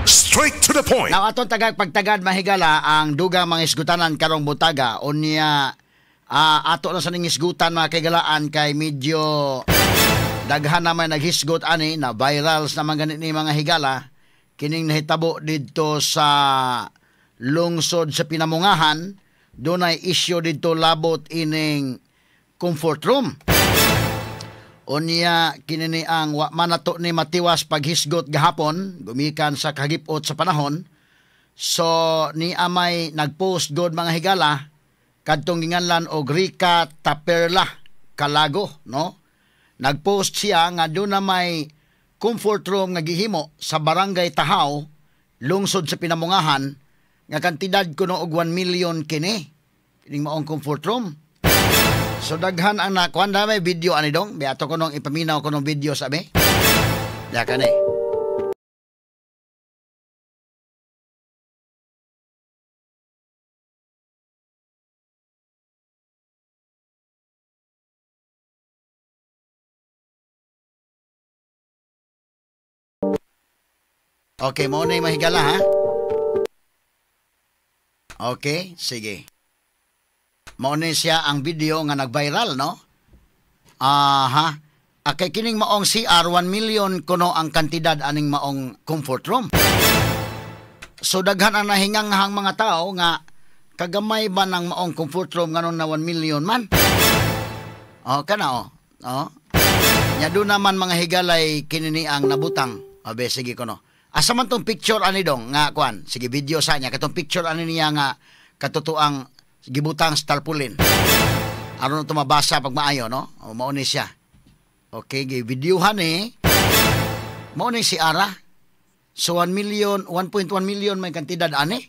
Straight to the point. Now aton tagag pagtagad mahigala ang dugang mga isgutanan karong butaga unya ato na sa ning isgutan mga kaigalaan kay medyo daghan naman naghisgot ani na virals naman ganit ni mga higala kining nahitabo didto sa lungsod sa Pinamungahan. Dunay issue didto labot ining comfort room. Unya kinini ang wa manato ni matiwas paghisgot gahapon gumikan sa kahigipot sa panahon. So ni amay nagpost god mga higala kadtong ginganlan og Rica Taperla Calago, no? Nagpost siya nga doon na may comfort room nga gihimo sa Barangay Tahaw, lungsod sa Pinamungahan, nga kantidad kuno og 1 million kini. Kining maong comfort room. So daghan ang nakuan na may video ani dong. Beato ko nung ipaminaw ko nung video sabi. Ya ka ni. Okay, mo na yung mahigala ha. Okay, sige. Mauni siya ang video nga nag-viral, no? Aha. Kay kining maong CR, 1 million kuno ang kantidad aning maong comfort room. So daghan ang nahinganghang mga tao nga kagamay ba ng maong comfort room nganon na 1 million man? Kana Nya doon naman mga higalay kinini ang nabutang. Abe, sige kuno. Asa man tong picture ani dong nga kwan? Sige video sa niya. Katong picture ani niya nga katutuang gibutang sa tarpaulin. Aron ito mabasa pag maayo, no? O, mauni siya. Okay, videohan mauni si Ara. So, 1 million, 1.1 million may kantidad, ani?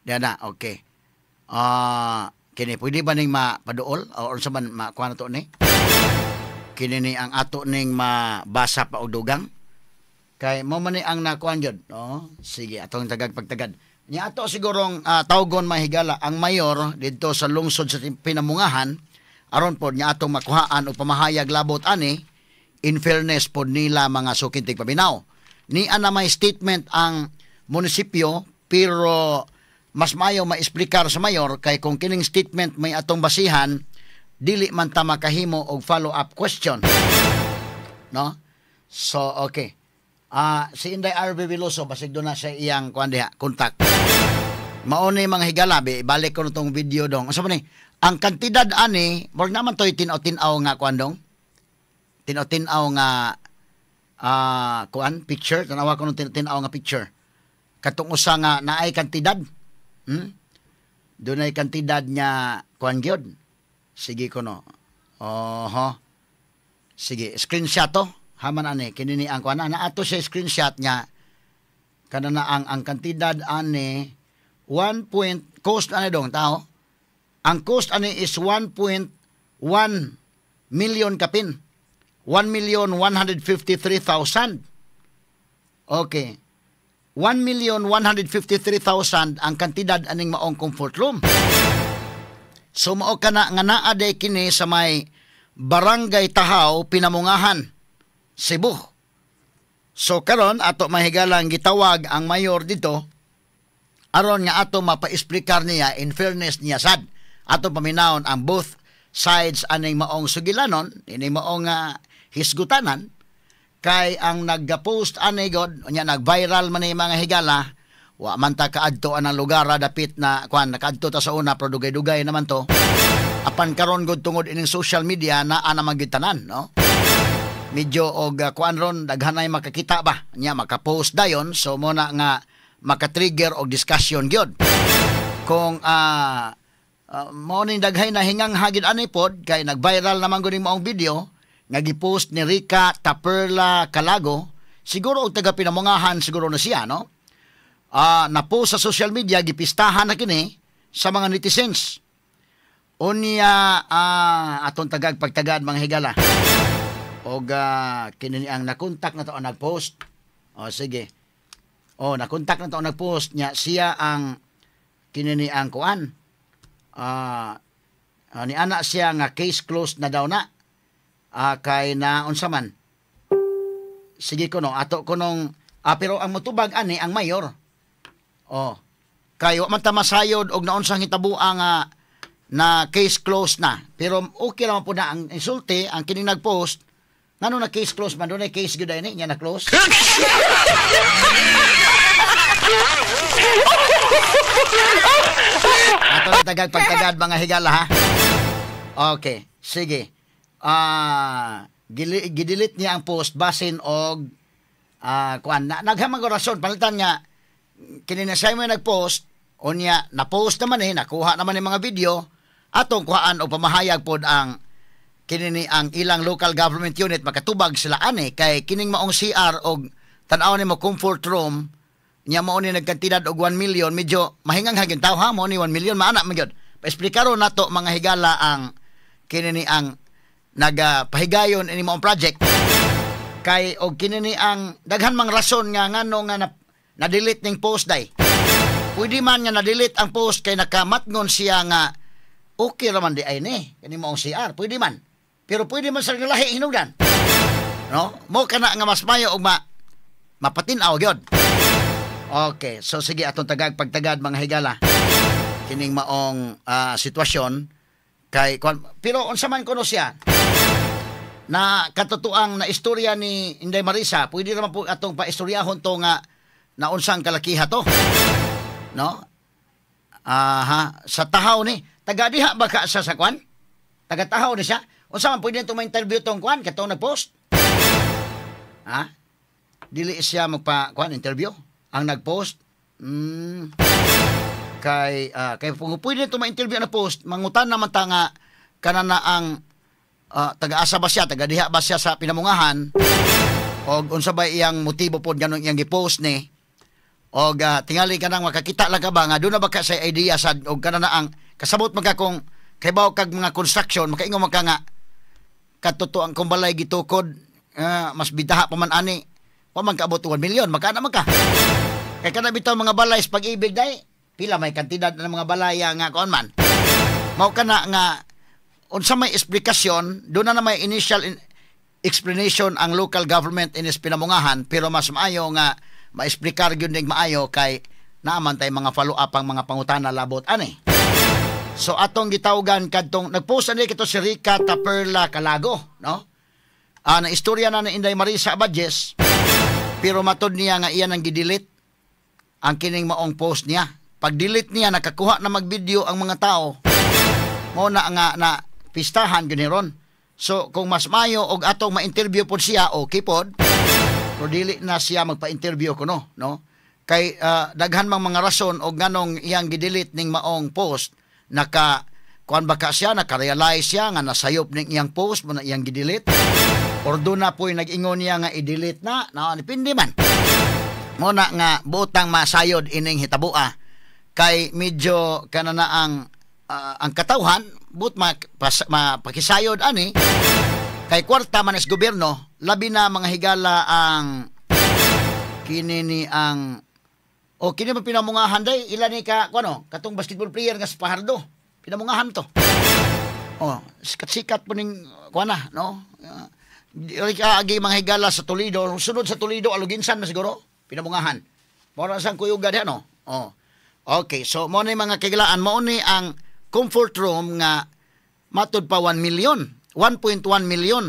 Yan na, okay. Kini, pwede ba ning mapaduol? O sa man, makuha na to ni? Kini ni ang ato ning mabasa pa o dugang? Kay, mo man ang nakuha yun. Sige, atong tagag pagtagad. Nya ato sigurong tawgon mahigala ang mayor dito sa lungsod sa Pinamungahan aron pod nya atong makuhaan o pamahayag labot ani in fairness pod nila mga sukintig paminaw. Ni ana may statement ang munisipyo pero mas mayo maexplikar sa mayor kay kung kining statement may atong basihan dili man ta makahimo og follow up question. No? So okay. Si Inday R.B. Veloso, basig doon na sa iyang kontak. Mauni mga higala, balik ko nitong video dong. Asa man ang kantidad ani, wag naman to'y tinaw-tinaw nga dong. Tinaw-tinaw nga picture. Tanawa ko nung tinaw nga picture. Katong usa nga naay kantidad. Doon ay kantidad niya gyud. Sige ko no. Sige, screenshot to. Haman ani kinini ang kuan na ato sa screenshot niya kanana ang kantidad ani 1 point cost ani dong tao ang cost ani is 1.1 million kapin 1,153,000. Okay, 1,153,000 ang kantidad aning maong comfort room. So mao kana nga naa day kini sa may Barangay Tahaw, Pinamungahan, Cebu. So karon ato mahigalang gitawag ang mayor dito aron nga ato mapa-explicar niya in fairness niya sad ato paminawon ang both sides aning maong sugilanon ini maong hisgutanan kay ang nagga-post ani god nya nag-viral man ni mga higala wa man ta kaadto anang lugar dapit na kuan nakaadto ta sa una pero dugay-dugay naman to apan karon god tungod ining social media na ana magitanan, no? Medyo og kuan ron daghanay makakita ba nya maka-post dayon so mo na nga maka-trigger og discussion gyud kung mo ni daghay na hingang hagid ani pod kay nag-viral naman gud maong video nga gi-post ni Rica Taperla Calago siguro og taga Pinamungahan siguro na siya, no? Na-post sa social media gipistahan na kini sa mga netizens unya aton tagag pagtagad mga higala og kini ang nakontak na to ang nagpost. Sige. Nakontak na to ang nagpost niya. Siya ang kinini ang kuan. Ni anak siya nga case closed na daw na. Kay na unsa man. sige ko no, ato ko nung, pero ang mutubag ani, ang mayor. Kayo, man tamasayod, og naonsang hitabuang na case closed na. Pero okay naman po na, ang insulti, ang kining nag-post, ngano na case closed man, doon ay case good ay niya na close. Ato na pagtagad mga higala ha. Okay, sige. Gidelete niya ang post basin og naghamang rason palitan niya kini na siya mo nagpost o niya na-post naman nakuha naman yung mga video atong kuhaan o pamahayag pod ang kini ang ilang local government unit makatubag sila kay kining maong CR og tan-aw ni mo comfort room niya mao ni nagkantidad og 1 million medyo mahingang hagin taw ha mo ni 1 million maana magyud paesplikaro nato mga higala ang kini ang nagapahigayon ini maong project kay og kini ang daghan mang rason nga ngano nga na-delete ning post day. Pwede man nga na-delete ang post kay nakamatngon siya nga okay raman di ay ni kani maong CR pwede man. Pero pwede man sa lahi hinungdan. No? Mo kana nga mas mayo og mapatin-aw gyud. Okay, so sige atong pagtagad mga higala. Kining maong sitwasyon kay pero unsa man kuno siya na katotoang na istorya ni Inday Marisa, pwede naman po atong paistoryahon to nga na unsang kalakiha to. No? Sa tahaw ni, taga diha ba ka sa kwan? Taga tahaw ni siya. Unsa man pwede to ma-interview tong kwan katong nag-post? Dili siya magpa interview ang nag-post. Kay kung pwede to ma-interview na post, mangutan naman ta nga kanana ang taga-asa ba siya, taga-diha ba siya sa pinamungahan o unsa ba iyang motibo po ganun iyang gipost ni o tingali ka nang makakita lang ka ba nga doon na ba ka sa idea sa o kanana ang kasabot magka kung kaybaw kag mga construction makaingon man ka nga katuto ang kumbalay gitukod mas bidaha pa man ani wa man kaabot 1 million magkana man ka kay kana bitaw mga balay sa pag-ibig day pila may kantidad ng mga balaya nga kon man mao kana nga unsa may eksplikasyon, doon na may initial explanation ang local government inis pinamungahan, pero mas maayo nga ma-explicar yun ng maayo kay naaman tay mga follow-up ang mga pangutana labot ani. So atong gitawgan kadtong nagpost ani kito si Rica Taperla Calago, no? Na istorya na ni Inday Marisa Abadjes, pero matod niya nga iyan ang gidelete ang kining maong post niya. Pag delete niya nakakuha na magvideo ang mga tao. Mo na nga na pistahan giniron. So kung mas mayo og atong ma-interview pod siya okay pod. Pero dili na siya magpa-interview kuno, no? Kay daghan mang mga rason og nganong iyang gidelete ning maong post kuan baka siya naka-realize siya nga nasayop ning iyang post mo na iyang gidelete. Or do na po'y nag-ingon niya nga i-delete na depende man. Mo na nga butang masayod ining hitabua kay medyo kanana ang katawhan but mapakisayod ani kay kwarta man is gobyerno labi na mga higala ang kini ang kini man pinamungahan day ila ni ka kuno katong basketball player nga sa Pahardo pinamungahan to sikat po ning kuana no agi mga higala sa Toledo sunod sa Toledo Aluginsan na siguro pinamungahan mora sang kuyuga diha no okay so mo ni mga kigilaan mo ni ang comfort room nga matud pa 1 million, 1.1 million.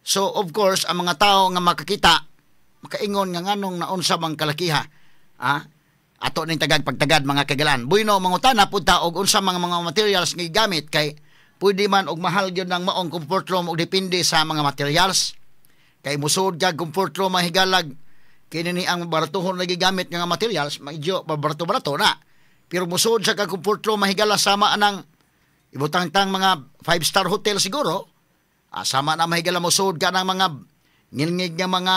So of course ang mga tao nga makakita makaingon nga nganong naunsa mang kalakiha. Ato ning pagtagad mga kagalan. Buyno mangutana pud ta og unsa mga materials nga gigamit kay pwede man og mahal gyud nang maong comfort room og depende sa mga materials. Kay musud kag comfort room mahigalag kini ni ang baratuhon na gigamit nga materials medyo barato-barato na. Pero musod sa kagkumport room mahigala sama anang ibutang-tang mga 5-star hotel siguro. Sama na mahigala musod ka ng mga ngilngig nga mga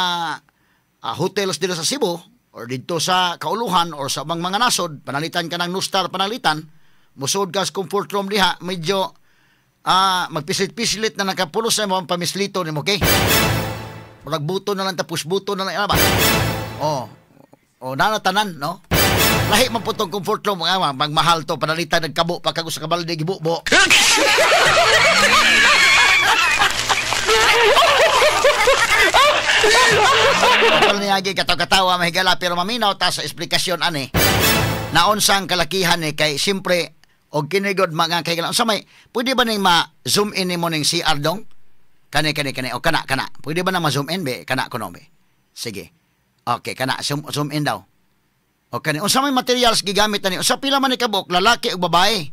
hotels dito sa Cebu or dito sa Kauluhan or sa mga nasod. Panalitan ka ng no-star panalitan. Musod ka sa comfort room diha. Medyo magpisit-pisilit na nakapulos na mga pamislito ni mo, okay? Magbuto na lang tapos buto na lang. Nanatanan, no? Lahi man po itong comfort room, magmahal to, panalitan nagkabo, pagkago sa kabalde, gibubo. Kapal niyagi katawa mahigala pero maminaw ta sa eksplikasyon ani. Naon sang kalakihan ni kay siyempre og kinigod mga kahigala. Unsa may pwede ba ning ma-zoom in nimo ning CR dong? Kani o kana. Pwede ba na ma-zoom in be kana kuno be? Sige. Okay, kana zoom in daw. Okay, unsa may materials gigamit ani? Unsa pila man ni kabuk, lalaki ug babae?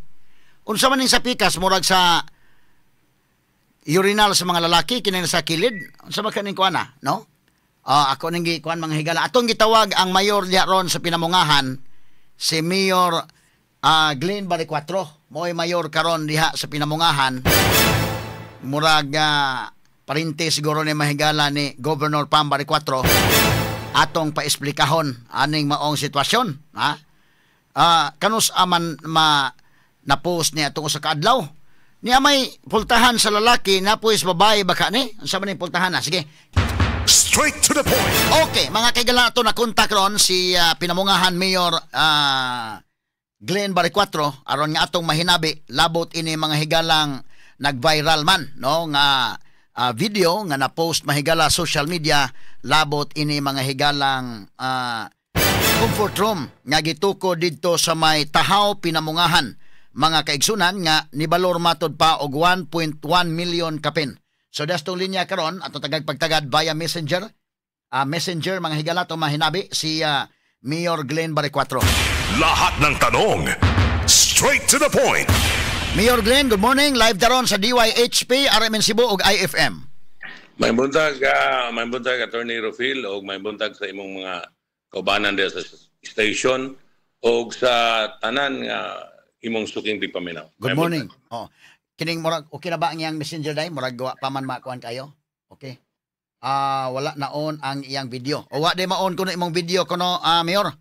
Unsa man ning sa pikas murag sa urinal sa mga lalaki kini sa kilid? Unsa ba kaning kuana, no? Ako ning gikuan mga higala. Atong gitawag ang mayor diha ron sa Pinamungahan, si Mayor Glenn Baricuatro. Mo'y mayor karon diha sa Pinamungahan. Murag parinte siguro ni mahigala ni Governor Pam Baricuatro atong paesplikahon aning maong sitwasyon, ha? Kanus aman na-post niya atong usa ka adlaw. Niya may pultahan sa lalaki na pues babae baka ni. Unsa man ning pultahan na? Sige. Straight to the point. Okay, mga kaigalan ato na kontak ron si Pinamungahan Mayor Glenn Baricuatro aron nga atong mahinabi labot ini mga higalang nag-viral man, no, nga video nga na-post mahigala social media labot ini mga higalang comfort room nga gituko didto sa may Tahaw, Pinamungahan. Mga kaigsunan nga nibalor matod pa og 1.1 million kapin. So dastong linya karon ato tagad via Messenger. Messenger mga higala to mahinabi si Mayor Glenn Baricuatro. Lahat ng tanong, straight to the point. Mayor Glenn, good morning. Live daron sa DYHP, RMN Cebu ug IFM. May buntag Attorney Rufil o may buntag sa imong mga kaubanan diya sa station o sa tanan nga imong suking di paminaw. Good morning. Kining murag okay na ba ang iyang messenger day? Murag wa pa man makuan kayo? Okay. Wala naon ang iyang video. O wa day maon kuno imong video kuno, Mayor?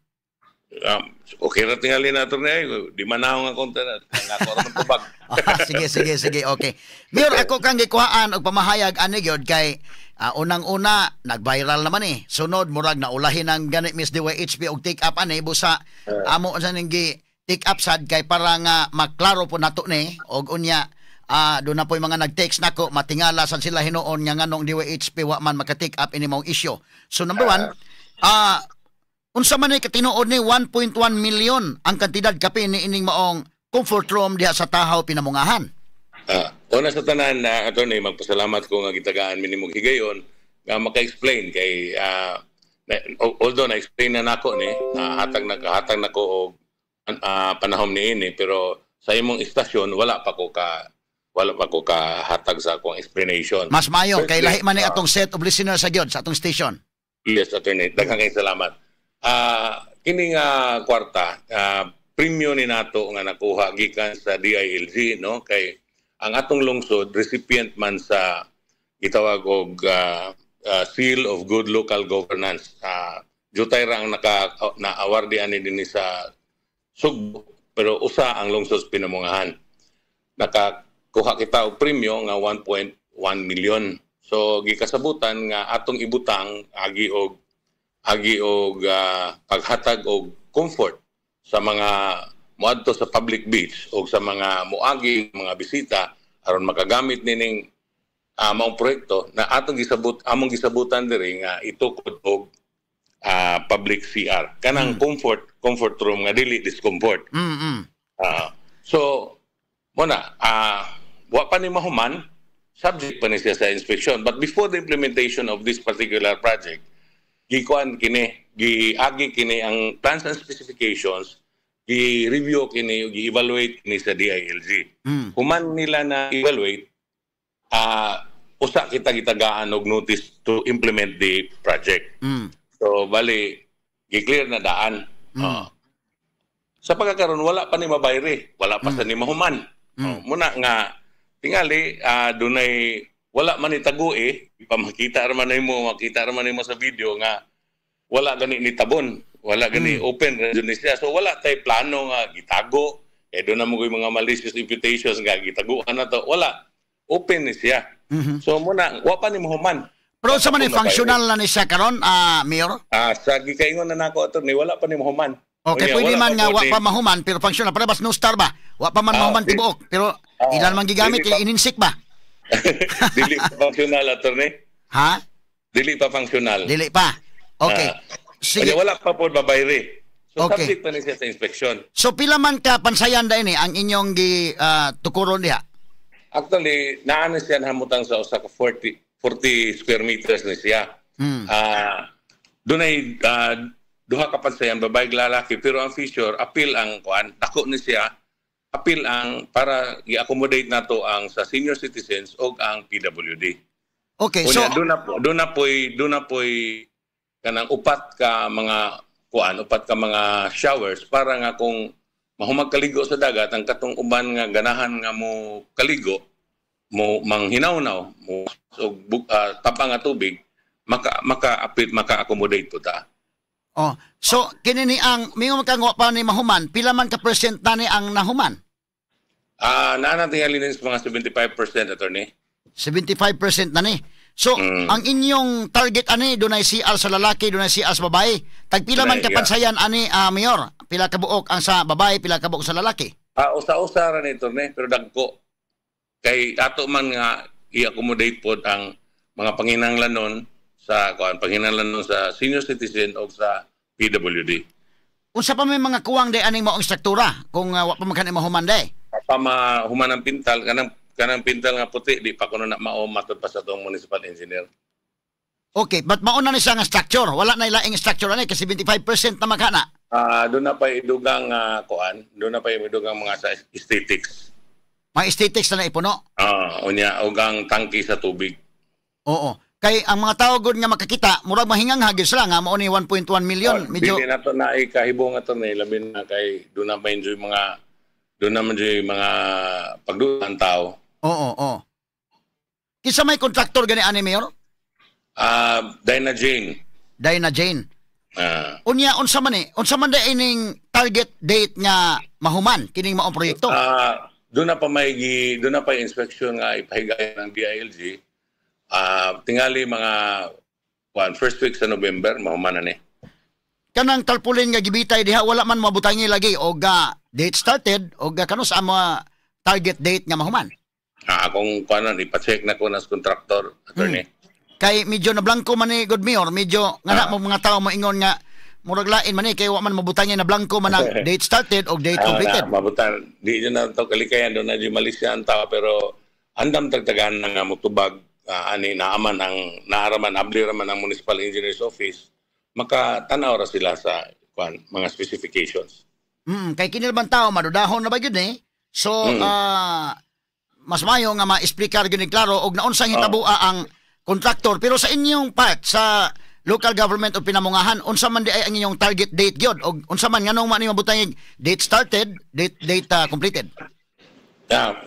Okay ra tingali na Attorney. Di manaw nga konta na. Nga man tubag. Sige, okay. Mayor, ako kang gikuhaan og pamahayag ani gyud kay unang-una nag-viral naman eh. Sunod murag naulahin ang ganit Miss DYHP og take up ani busa amo sa ning take up sad kay para nga maklaro po nato ni og unya doon na po yung mga nag-text nako matingala sad sila hinuon nga nganong DYHP wa man maka-take up ini mong issue. So number one, unsa man ni katinuod ni 1.1 million ang kantidad kape ni ining maong comfort room diha sa Tahaw, Pinamungahan. Una sa tanan na Attorney, magpasalamat ko nga gitagaan minimong higayon nga maka-explain kay although na-explain na nako ni hatag nako og panahon niini pero sa imong istasyon wala pa ko kahatag sa akong explanation. Mas maayo kay lahi man ni atong set of listeners sa gyud sa atong station. Yes, Attorney. Daghang kay salamat. Kini nga kwarta premium ni nato nga nakuha gikan sa DILG, no, kay ang atong lungsod recipient man sa gitawag og Seal of Good Local Governance. Jutay ra ang na-award ani dinhi sa Sugbo pero usa ang lungsod Pinamungahan. Nakakuha kita og premium nga 1.1 million. So gikasabutan nga atong ibutang agi og paghatag og comfort sa mga moadto sa public beach o sa mga moagi mga bisita aron makagamit nining maong proyekto na among gisabutan diri nga itukod og public CR kanang comfort room nga dili discomfort. So muna wa pa ni mahuman, subject pa ni siya sa inspection, but before the implementation of this particular project giagi kini ang plans and specifications, gi-review kini, gi-evaluate kini sa DILG. Human nila na evaluate, usa kita gitagaan og notice to implement the project. So bali gi-clear na daan. Sa pagkakaroon wala pa ni mabayre, wala pa sa ni mahuman. Muna nga tingali dunay wala man itago makita ra man mo sa video nga wala gani ni tabon, wala gani open region siya. So wala tay plano nga gitago. Doon na mo mga malicious imputations nga gitaguan na to. Wala. Open ni siya. So muna wa pa ni mahuman. Pero sa man functional na ni siya karon, Mayor? Sa gikaingon na nako ato ni wala pa ni mahuman. Okay, pwede man nga wa pa mahuman pero functional. Para bas no star ba? Wa pa man mahuman tibuok. Pero ilan man gigamit, ininsik ba? Dili functional, Attorney. Ha? Dili pa functional. Dili pa. Okay. Sige. Wala pa po babayri. So, Okay. subject pa ni siya sa inspection. So pila man ka pansayan da ini ang inyong tukuron diha? Actually, naano siya nahamutang sa usa ka 40 square meters ni siya. Dunay duha ka pansayan babae lalaki, pero ang feature appeal ang kuan, dako ni siya. Appeal ang para i-accommodate nato ang sa senior citizens o ang PWD. Okay, Unya, so doon na po'y kanang upat ka mga showers para nga kung mahumag kaligo sa dagat ang katong uban nga ganahan nga mo kaligo mo manghinaw-naw mo so tapang nga tubig maka-accommodate po ta. oh, so kini ni ang mingo makangwa pa ni mahuman, pila man ka percent na ni ang nahuman? Naanatingali din sa mga 75% attorney. 75% na ni. So, ang inyong target ani dunay CR sa lalaki, dunay CR sa babae. Tagpila man kapansayan ani Mayor? Pila ka buok ang sa babae, pila ka buok sa lalaki? Usa-usa ra ni attorney, pero dagko. Kay ato man nga i-accommodate pod ang mga panginahanglanon sa senior citizen o sa PWD. Unsa pa may mga kuwang day aning maong struktura kung wa pa magkani mahuman day? Human ang pintal kanang pintal nga puti di pa kuno na mao matud pa sa tong municipal engineer. Okay, but mauna ni siya nga structure. Wala na ilaing structure ani kasi 75% na makana. Doon na pa idugang doon na pa idugang mga sa aesthetics. May aesthetics na ipuno. Unya og tangki sa tubig. Oo. Kay ang mga tao gud nga makakita, murag mahingang hagis sila nga mao ni 1.1 million. Medyo dili nato na ikahibong ato ni labi na kay doon na ma-enjoy mga pagdulan tao. Oo. Kinsa may kontraktor gani ani Mayor? Dinah Jane. Unya unsa man day ining target date nga mahuman kining maong proyekto? Doon na pa inspection nga ipahigayon ng DILG. Tingali mga first week sa November mahuman na ni. Kanang tarpaulin nga gibitay diha wala man mabutangi lagi og date started og kano sa mga target date nga mahuman. Akong ipa-check na ko nas contractor attorney. Kay medyo na blanco man ni good Mayor, medyo nga mo mga tao moingon nga murag lain man ni kay wa man mabutangi na blanco man ang date started og date completed. Mabutan di na to kalikayan do na di Malaysia ang tao pero andam tagtagan na nga motubag naaraman abliraman ang municipal engineer's office makatanaw ra sila sa mga specifications. Kay kinilban tao madudahon na ba gyud ni? So mas mayo nga ma-explicar gyud ni klaro og naunsang hitabua ang kontraktor pero sa inyong part sa local government o pinamungahan unsa man di ay ang inyong target date gyud og unsa man nganong man mabutang date started date completed?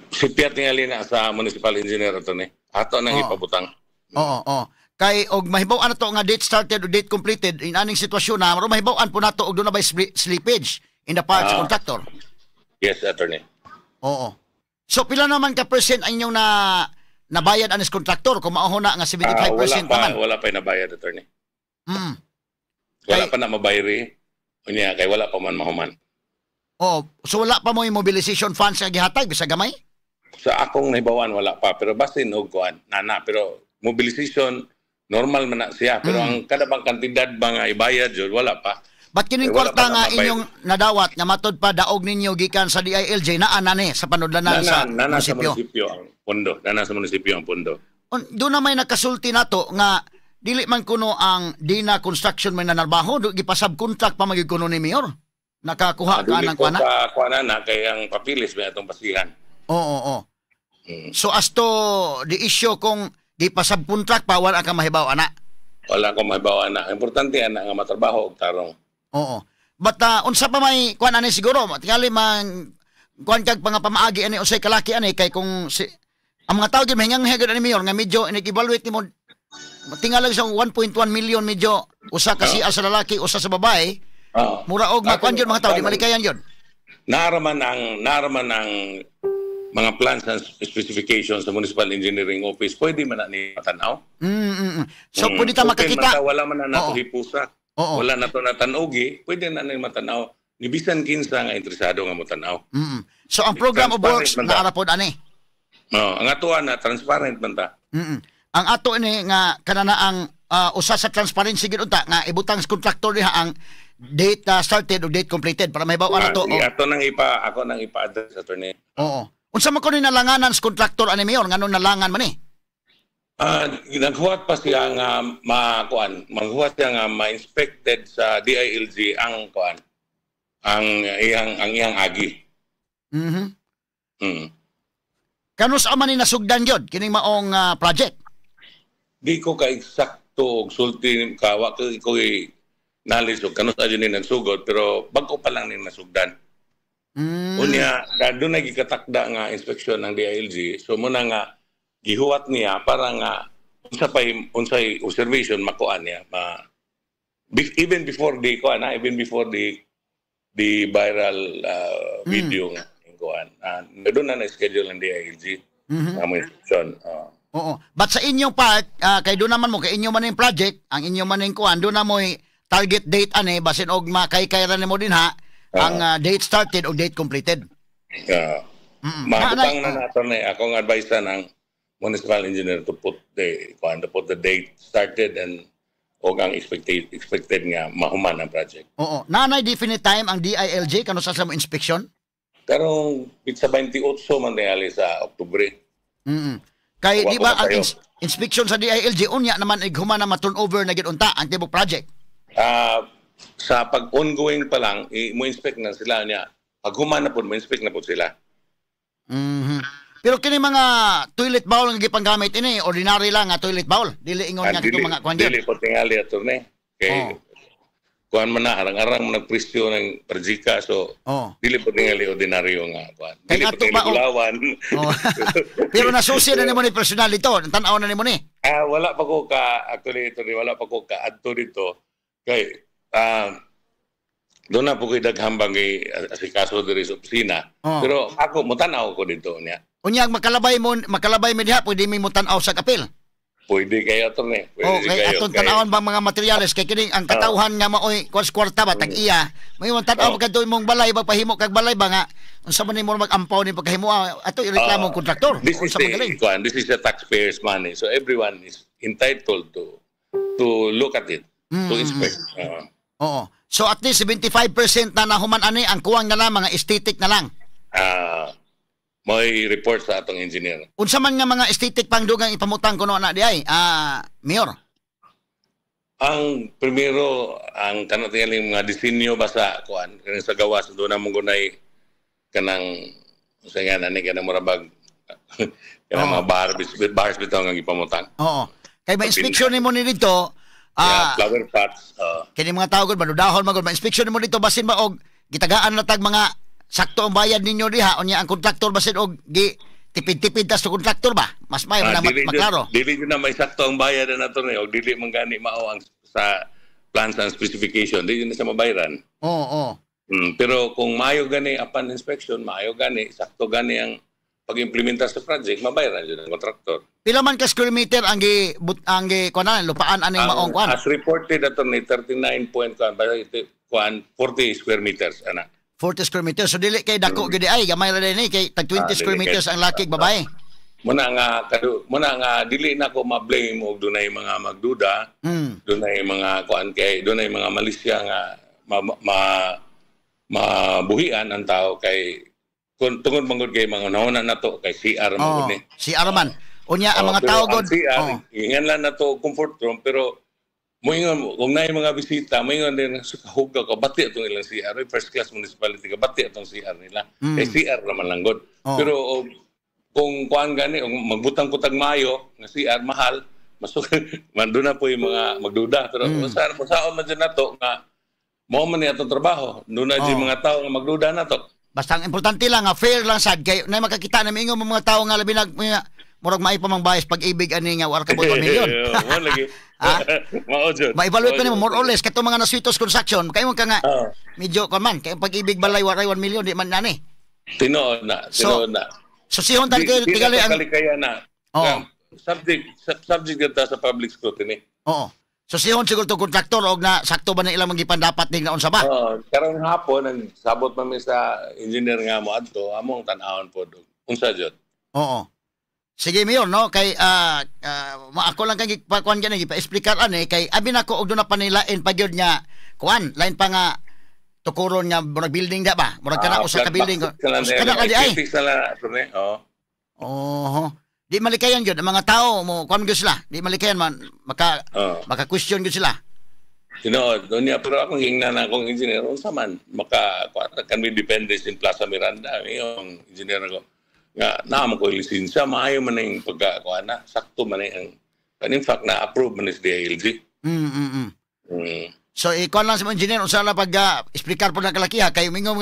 Sipiat tingali na sa municipal engineer ato ni ato nang ipabutang. Oo. Kay og mahibaw-an nato nga date started o date completed in aning sitwasyon na mahibaw-an po nato og doon na by slippage in the part sa contractor. Yes, attorney. Oo. So pila naman ka percent ang inyong nabayad anis contractor kung mao na nga 75% pa man? Wala pa nabayad, attorney. Wala Kay, pa na mabayri. Unya kay wala pa man mahuman. So wala pa mo yung mobilization funds nga gihatag bisa gamay? Sa akong nahibawan wala pa pero basin og kuan pero mobilization normal man na siya pero ang kada bang kantidad ba nga ibayad jud wala pa. Ba't kining kwarta nga inyong nadawat nga matod pa daog ninyo gikan sa DILG naa na ni sa panudlanan sa munisipyo ang pondo. Doon na may nakasulti nato nga dili man kuno ang Dina Construction may nanarbaho do gipasubcontract pa magig kuno ni Mayor. Nakakuha ka nang kuana? Kuana na kay ang papilis may atong pasihan. Oo. So as to the issue kung gipasubcontract pa wala ka mahibaw ana. Wala ko mahibaw ana. Importante ana nga matrabaho og tarong. Oo. But unsa pa may kuan ani siguro tingali man kuan kag pamaagi ani usay kalaki ani kay kung ang mga tao gyud mahingang hagad ani Mayor nga medyo inevaluate nimo tingali sa 1.1 million medyo usa kasi sa lalaki usa sa babae. Mura og makuan gyud mga tao di malikayan gyud. Naaraman ang mga plans and specifications sa Municipal Engineering Office pwede man na ni matanaw. So pwede ta makakita. Wala man na nato hipusa. Wala na to natanogi, pwede na nang matanaw. Ni bisan kinsa nga interesado nga motanaw. So ang program of works na arapod ani. Ang atuan na transparent man ta. Ang ato ni nga kanana ang usa sa transparency gid unta nga ibutang sa contractor diha ang date started o date completed para may bawa na to. Ako nang ipa-address attorney. Oo. Unsa man kuno nalanganan sa contractor ani mayor nganong nalangan man ni? Naghuwat pa siya nga maghuwat siya nga ma-inspected sa DILG ang iyang agi. Kano sa man ni nasugdan gyud kining maong project? Di ko ka eksakto og sulti kawa ko knowledge og kano sa ni nagsugod pero bag-o pa lang ni nasugdan. Unya doon na gikatakda nga inspeksyon ng DILG so muna nga gihuwat niya para nga unsay observation makuan niya even before the viral video nga kuan doon na schedule ng DILG ang inspeksyon. Oo. But sa inyong part kay doon naman mo kay inyo man yung project ang inyo man yung kuan doon na mo target date ani basin og makay-kayran nimo din ha ang date started o date completed. Mabutang na nato na akong advice ng municipal engineer to put the date started and og ang expected nga mahuman ang project. Oo. Nanay definite time ang DILG kano sa mo inspection? Karong sa 28 man dayali sa Oktubre. Kay di ba ang inspection sa DILG unya naman ighuman na ma-turnover na gid unta ang tibok project? Sa pag-ongoing pa lang, mo-inspect na sila niya. Pag human na po, mo-inspect na po sila. Pero kini mga toilet bowl nga gipanggamit ini, ordinary lang nga toilet bowl. Dili ingon nga kito mga kuan. Dili po tingali attorney. Kay kuan man na arang-arang man nagpresyo ng perjika so dili po tingali ordinaryo nga kuan. Dili po tingali bulawan. Pero nasusi na nimo ni personal dito, tan-aw na nimo ni. Wala pa ko wala pa ko ka adto dito. Kay doon na po ko'y daghambang asikaso diri sa opisina. Pero ako, mutanaw ko dito niya. Unyag, makalabay mo diha, pwede mo tanaw sa kapil? Pwede kayo ito ni. Okay, atong tanawan bang mga materyales? Kay kining ang katauhan nga maoy, kwarta ba, tag-iya. May mga tanaw ka doon mong balay, pahimo kag balay ba nga, unsa man mo mag-ampaw ni pagkahimo, ato ireklamo kontraktor. This is the taxpayers' money. So everyone is entitled to look at it, to inspect. Oo. So at least 75% na nahuman ani ang kuwang na lang mga aesthetic na lang. May report sa atong engineer. Unsa man nga mga aesthetic pang dugang ipamutang kuno na di ay, Mayor? Ang primero ang kanang mga disenyo ba sa kuan sa gawas do na mong gunay kanang sa nga ani kanang murabag kanang mga bars bitaw nga ipamutang. Oo. Kay ma-inspection nimo ni dito flower pots. Kini mga tao gud manudahon magud ma-inspection mo dito basin ba og gitagaan na tag mga sakto ang bayad ninyo diha unya ang kontraktor basin og tipid-tipid tas sa kontraktor ba? Mas may na maklaro. Dili na may sakto ang bayad na nato ni og dili man gani mao ang sa plans and specification dili na sa mabayaran. Oo. Pero kung maayo gani upon inspection, maayo gani sakto gani ang pag-implementa sa project, mabayaran yun ang kontraktor. Pila man ka square meter ang kuan lupaan aning maong kuan? As reported ato ni 39.1 40 square meters ana. 40 square meters. So dili kay dako gid ay gamay ra din kay tag 20 square meters ang laki babae. Muna nga dili na ko ma-blame og dunay mga magduda. Dunay mga kuan kay dunay mga malisya nga mabuhian ang tao kay kung tungod manggod kay mga nauna na to kay CR man ni. CR man. Unya ang mga tao god. Ingan lang na to comfort room pero moingon kung naay mga bisita moingon din sa kahugga ka bati atong ilang CR first class municipality ka bati atong CR nila. Kay CR naman lang god. Pero kung kuan gani magbutang-butang mayo nga CR mahal masuk man do na po yung mga magduda pero saan man dyan nato nga mo man ni atong trabaho do na yung mga tao nga magduda nato. Basta ang importante lang, fair lang sad kay na makakita na mingon mga tao nga labi nag murag mai pa mang bias pag-ibig ani nga war ka 1 million. Mo lagi. Mao jud. Ma-evaluate pa nimo more or less kato mga nasuitos construction kay mo ka nga medyo man kay pag-ibig balay waray 1 million di man nani. Tinuod na. So sihon tan kay tigali ang kaya na. Subject kita sa public scrutiny. Oo. So sihon siguro to kontraktor og na sakto ba na ilang magipan dapat ning naon sa ba? Karong hapon nang sabot man mi sa engineer nga mo adto among tan-awon pod. Unsa jud? Oo. Sige Mayor no kay ako lang kay pakuan gani ipa-explicar ani kay abi nako og do na panilain pa gyud nga kuan lain pa nga tukuron nga murag building da ba murag kana usa ka building kana ka di ay di malikayan gyud ang mga tao mo kuan gyud sila di malikayan man maka question gyud sila doon pero akong hingnan akong engineer unsa man can we depend this in Plaza Miranda yung engineer ko nga naman ko lisensya maayo man ang pagkakuana sakto man ang in fact na approve man is DILG. So ikaw lang sa engineer unsa la pag explicar po na kalakiha kay mingom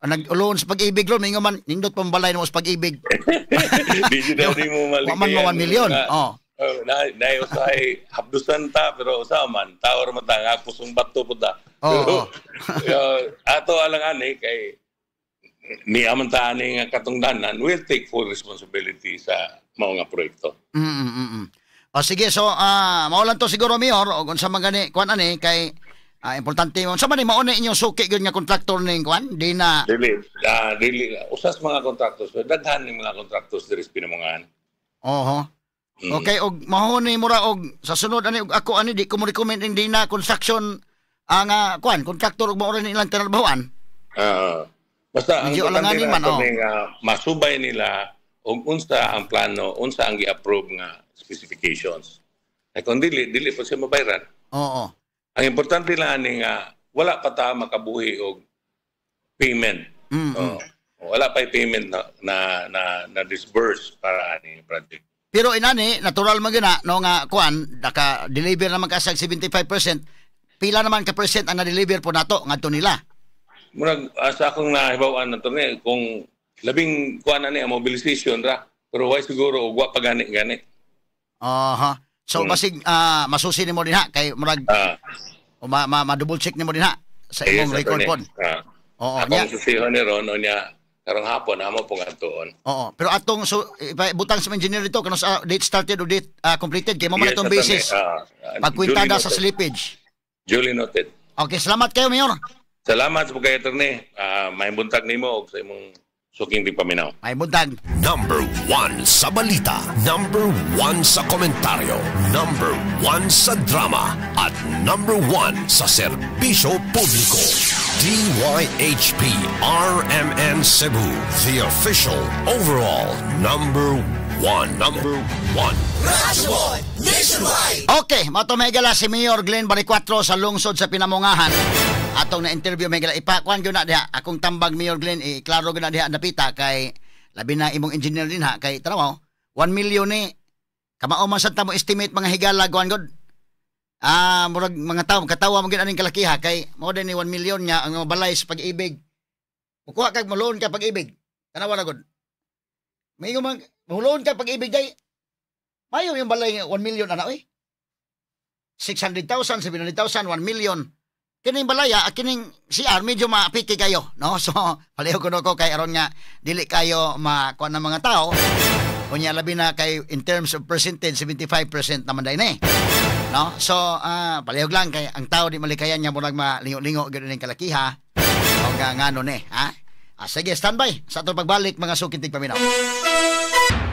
nag-ulon sa pag-ibig ron mingom man nindot pambalay mo sa pag-ibig. Di mo malikayan. Wa man 1 million. Na usay habdusan ta pero usa man tower man ta nga pusong bato po ta. Ato alang ani kay ni aman ani nga katungdanan will take full responsibility sa mao nga proyekto. O sige so maulan to siguro Mayor og unsa man gani kuan ani kay importante mo unsa man ni mao na inyong suki gyud nga kontraktor ning kuan di na dili usas mga contractors daghan ning mga contractors diri sa Pinamungahan. Okay og mahoni mura og sa sunod ani og ako ani di ko mo recommend hindi na construction ang kuan kontraktor og mao rin ilang tinarbahuan. Basta ang importante na masubay nila og unsa ang plano, unsa ang gi-approve nga specifications. Ay kung dili pa siya mabayaran. Ang importante lang ani nga wala pa ta makabuhi og payment. Wala pa payment na disburse para ani project. Pero inani natural man gyud no nga kuan naka-deliver naman ka sa 75%. Pila naman ka percent ang na-deliver po nato ngadto nila? Murag sa akong nahibawan na to ni kung labing kuan ani ang mobilization ra pero why siguro og wa pa gani. So basig masusi nimo dinha kay murag ma-double check nimo dinha sa imong record pod. Akong susihon ni ron nya karong hapon amo pong atuon. Pero atong butang sa engineer dito kano sa date started o date completed kay mo man itong basis. Pagkwintada sa slippage. Duly noted. Okay, salamat kayo Mayor. Salamat sa pagkaya attorney. May buntag nimo og sa imong suking di paminaw. May buntag. Number 1 sa balita, number 1 sa komentaryo, number 1 sa drama, at number 1 sa serbisyo publiko. DYHP RMN Cebu, the official overall number 1. Rationale Nationwide. Okay, mato may gala si Mayor Glenn Baricuatro sa lungsod sa Pinamungahan. Atong na-interview may gala ipakuan gyud na diha akong tambag Mayor Glenn klaro gyud na diha napita kay labi na imong engineer din ha kay tanaw 1 million ni kamao man sad ta mo estimate mga higala kuan gud. Murag mga tawo katawa mo gyud aning kalakiha kay mao din ni 1 million nya ang balay sa pag-ibig. Kuha kag loan ka pag-ibig. Tanawa na gud. May mahulon ka pag-ibig day. Mayo yung balay 1 million ana oy. 600,000, 700,000, 1 million. Kining balaya, kining CR medyo mapiki kayo, no? So, paliho ko no ko kay aron nga dili kayo makuha ng mga tao. Unya labi na kay in terms of percentage 75% naman day ni. No? So, palihog lang kay ang tao di malikayan niya murag malingo-lingo gyud ning kalakiha. O ngano ni, ha? Sige, standby sa atong pagbalik mga sukintig paminaw.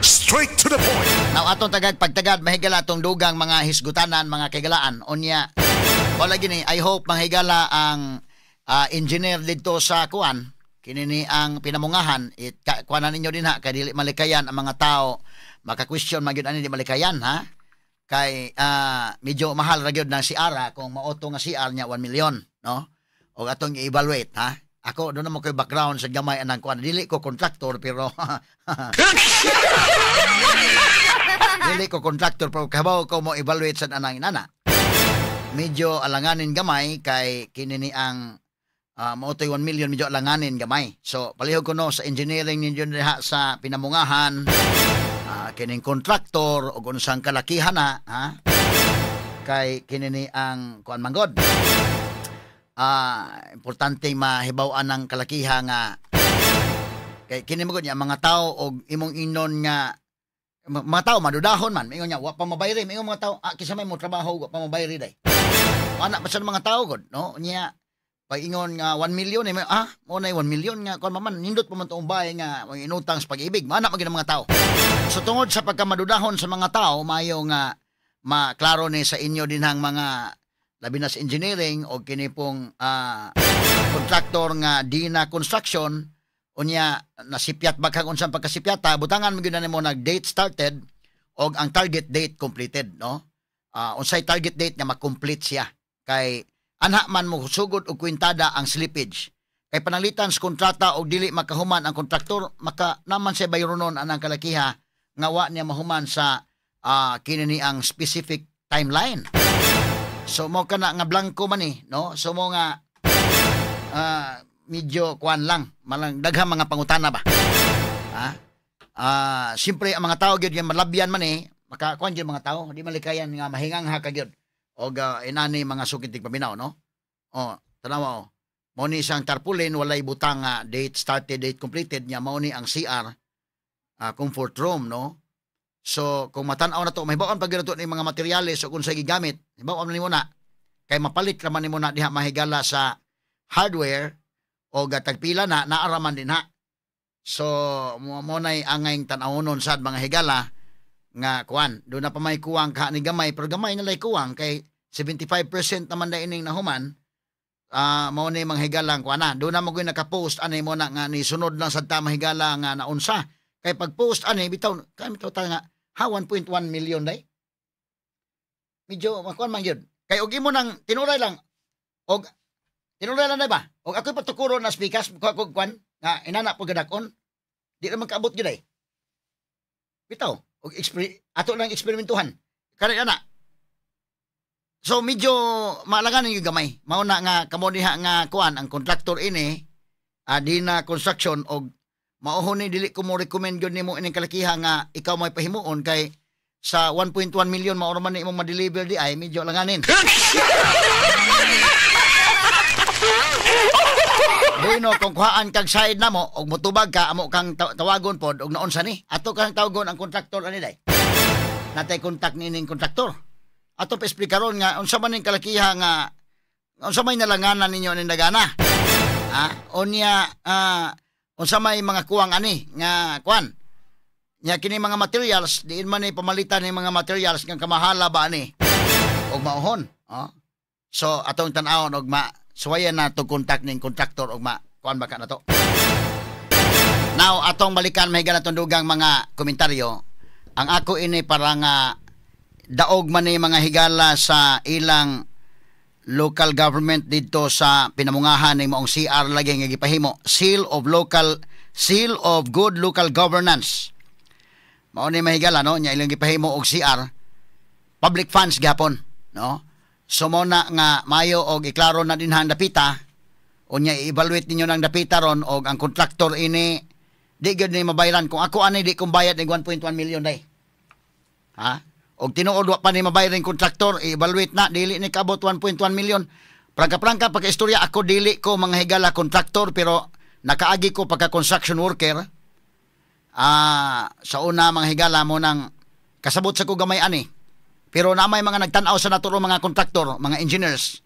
Straight to the point. Now atong pagtagad mahigala atong dugang mga hisgutanan, mga kagalaan. Unya wala gini, I hope mahigala ang engineer dito sa kuan kinini ang Pinamungahan kuanan ninyo din ha kay dili malikayan ang mga tao maka-question magyud ani di malikayan ha kay medyo mahal ra gyud na si Ara kung maoto nga si Ara nya 1 million no og atong i-evaluate ha ako doon na mo koy background sa gamay anang kuan dili ko contractor pero dili ko contractor pero kabaw ko mo evaluate sa anang inana medyo alanganin gamay kay kinini ang maotoy 1 million medyo alanganin gamay. So palihog ko no sa engineering ninyo diha sa Pinamungahan kining contractor og unsang kalakihan na ha kay kinini ang kuan manggod. Importante mahibaw-an ang kalakiha nga kay kini magod niya mga tao og imong inon nga mga tao madudahon man mingon niya wa pa mabayri mingon mga tao kisa may mo trabaho wa pa mabayri day ana pa sa mga tao god no niya Paingon nga 1 million mo na 1 million nga kon man nindot pa man tong bahay nga mga inutang sa pag-ibig mana magin mga tao. So tungod sa pagkamadudahon sa mga tao mayo nga maklaro ni sa inyo dinhang mga labi na sa engineering o kini pong contractor nga Dina Construction unya nasipyat baghang unsang pagkasipyata butangan mo gyud nimo nag date started og ang target date completed no. Unsay target date nga ma-complete siya kay anha man mo sugod og kwintada ang slippage. Kay pananglitan sa kontrata og dili makahuman ang kontraktor, maka naman siya bayronon anang kalakiha nga wa niya mahuman sa kini ni ang specific timeline. So mo kana nga blanco man no? So mo nga medyo kuan lang, malang daghang mga pangutana ba. Siyempre ang mga tao gyud nga malabyan man makakuan gyud mga tao, di malikayan nga mahingang ha kagyud. O inani mga sukitig paminaw, no? Tanawa, mao ni siyang tarpaulin, walay butang date started, date completed niya, mao ni ang CR, comfort room, no? So, kung matanaw na to, may bawaan pag to ni mga materyales o kung sa gigamit, may bawaan na ni mo na, kay mapalit raman ni mo na diha mahigala sa hardware o gatagpila na, naaraman din ha. So, mo na'y angay tanawonon sa mga higala, nga kuan do na pa may kuwang ka ni gamay pero gamay na lay kuwang kay 75% naman na ining nahuman mao ni manghigalang kuana do na mo gyud naka-post ani mo na nga ni sunod lang sad ta mahigala nga naunsa kay pag post ani bitaw ta nga 1.1 million day medyo makuan man gyud kay og imo nang tinuray lang day ba og ako patukuro na speakers kuan nga inana po gadakon di ra man kaabot gyud day bitaw og ato lang eksperimentuhan kani ana so medyo maalangan yung gamay mao na nga kamo diha nga kuan ang contractor ini Dina Construction og mauhon ni dili ko mo recommend gyud nimo ining kalakiha nga ikaw may pahimuon kay sa 1.1 million mao man ni imong ma-deliver di ay medyo langanin. Bueno, kung kuhaan kag side na mo og motubag ka amo kang tawagon pod og naunsa ni ato kang tawagon ang kontraktor ani day natay kontak nining kontraktor ato pa esplikaron nga unsa man ning kalakiha nga unsa may nalanganan ninyo ning dagana unya unsa may mga kuwang ani nga kuan nya kini mga materials diin man ni pamalitan ning mga materials nga kamahala ba ani og mauhon so atong tan-awon og suwayan na to contact ning kontraktor og kuan baka na to. Now atong balikan mahiga natong dugang mga komentaryo. Ang ako ini para nga daog man ni mga higala sa ilang local government dito sa pinamungahan ning maong CR lagi nga gipahimo seal of good local governance. Mao ni mahigala no nya ilang gipahimo og CR public funds gyapon no. So mo na nga mayo og iklaro na dinhang dapita unya i-evaluate ninyo ng dapita ron og ang kontraktor ini di gyud ni mabayaran kung ako ani di kong bayad ng 1.1 million day. Og tinuod wa pa ni mabayaran ng kontraktor i-evaluate na dili ni kabot 1.1 million. Prangka pagka istorya ako dili ko mga higala kontraktor pero nakaagi ko pagka construction worker. Sa una mga higala mo nang kasabot sa ko gamay ani. Pero na may mga nagtanaw sa naturo mga kontraktor, mga engineers.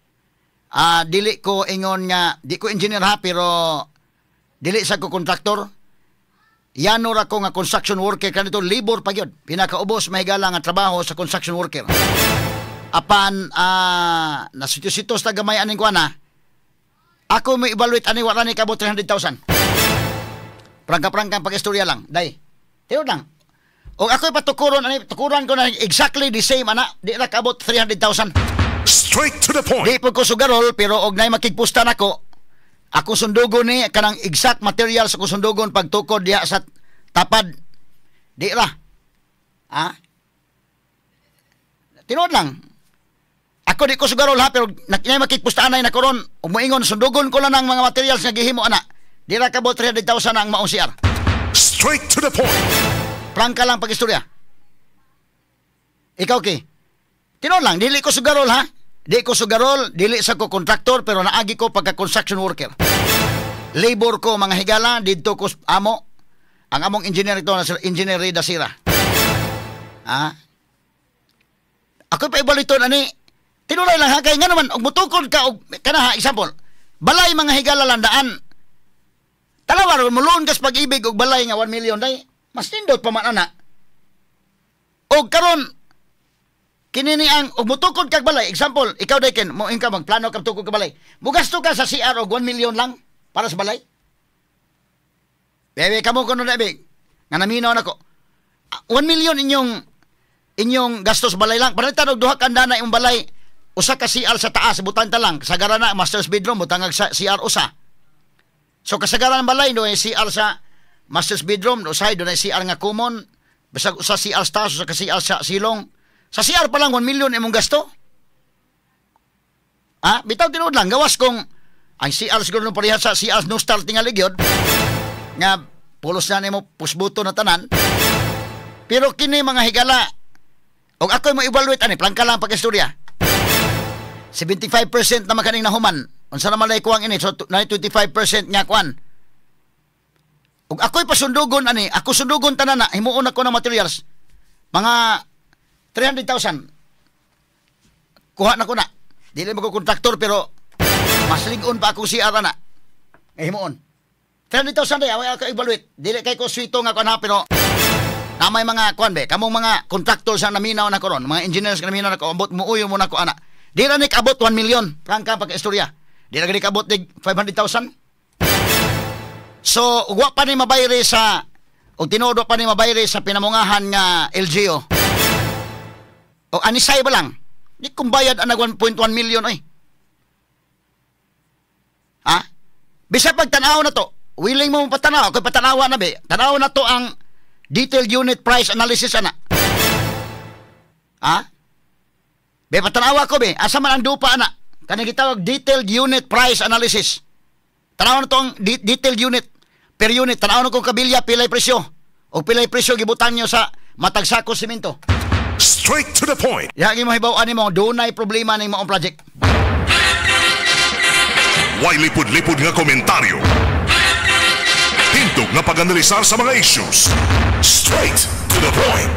Dili ko ingon nga, di ko engineer ha, pero dili sa ko kontraktor. Yano ra ko nga construction worker kanito labor pa gyud. Pinakaubos mahigala nga trabaho sa construction worker. Apan nasityo-sitos ta gamay aning kuana. Ako may evaluate ani wala ni kabot 300,000. Prangka-prangka pag-istorya lang, day. Tiyo lang. O ako ipatukuron ko na exactly the same di ra kabot 300,000. Straight to the point. Di po ko sugarol pero og nay makigpusta nako. Ako sundugon ni kanang exact materials ako sundugon pagtukod diha sa tapad. Di ra. Tinuod lang. Ako di ko sugarol ha pero nay makigpusta anay na karon ug moingon sundugon ko lang ang mga materials nga gihimo ana. Di ra kabot 300,000 ang maong CR. Straight to the point. Prangka lang pag-istorya. Ikaw, Ki. Tinoon lang, dili ko sugarol, ha? Di ko sugarol, dili sa ko kontraktor, pero naagi ko pagka-construction worker. Labor ko, mga higala, dito ko amo. Ang among engineer ito, Engineer Rida Sira. Ako pa ibalito na ni, tinulay lang, ha? Kaya nga naman, og mutukod ka, og, kana ha, example, Balay mga higala landaan. Talawar mulon kas pag-ibig og balay nga 1 million day. Mas nindot pa man ana. Og karon kini ni ang og mutukod kag balay. Example, ikaw day ken mo ka magplano kag tukod kag balay. Mugasto ka sa CR og 1 million lang para sa balay. Bebe kamo kuno na big. Nga naminaw nako. 1 million inyong gastos balay lang. Palitan og duha ka na imong balay. Usa ka CR sa taas, butang ta lang. Kasagaran na, master's bedroom, butang sa CR usa. So kasagaran ng balay, doon CR sa master's bedroom, usay, doon CR nga common, basag usa CR sa taas, usa ka CR sa silong. Sa CR pa lang, 1 million imong gasto. Bitaw tinuod lang, gawas kung ang CR siguro nung parehas sa CR no start tingali gyud nga pulos na nimo pusbuto na tanan. Pero kini mga higala, og ako mo evaluate ani, plangka lang pag-istorya. 75% naman kaning nahuman. Unsa naman lay kuwang ini? So, 25% nga kuan. Ug ako'y pasundugon ani, ako sundugon tanan na, himuon ako ng materials. Mga 300,000. Kuha na ko na. Dili mo ko kontraktor pero mas ligon pa ako si Arana. Himuon. 300,000 day, away ako evaluate. Dili kay ko swito nga kuan ha, pero na may mga kuan be, kamong mga contractors ang naminaw na ko ron, mga engineers nga naminaw na ko, ambot mo uyo mo na ko ana. Di na abot 1 million. Prangka pag-istorya. Di na abot dig 500,000. So, ugwa pa ni mabayre sa, o tinodo pa ni mabayre sa pinamungahan nga LGO. O anisay ba lang? Di kung bayad ang 1.1 million oy. Bisa pag tanaw na to, willing mo patanaw, kung patanawa na be, tanaw na to ang detailed unit price analysis ana. Be patanawa ko be, asa man ang dupa ana. Kanang gitawag detailed unit price analysis. Tanaw na to ang detailed unit per unit. Tanaw na kung kabilya pilay presyo. O pilay presyo gibutan nyo sa matag sako semento. Straight to the point. Yagi mo hibaw-an mo, dunay problema ning maong project. Way lipod-lipod nga komentaryo. Hintog nga pag-analisar sa mga issues. Straight to the point.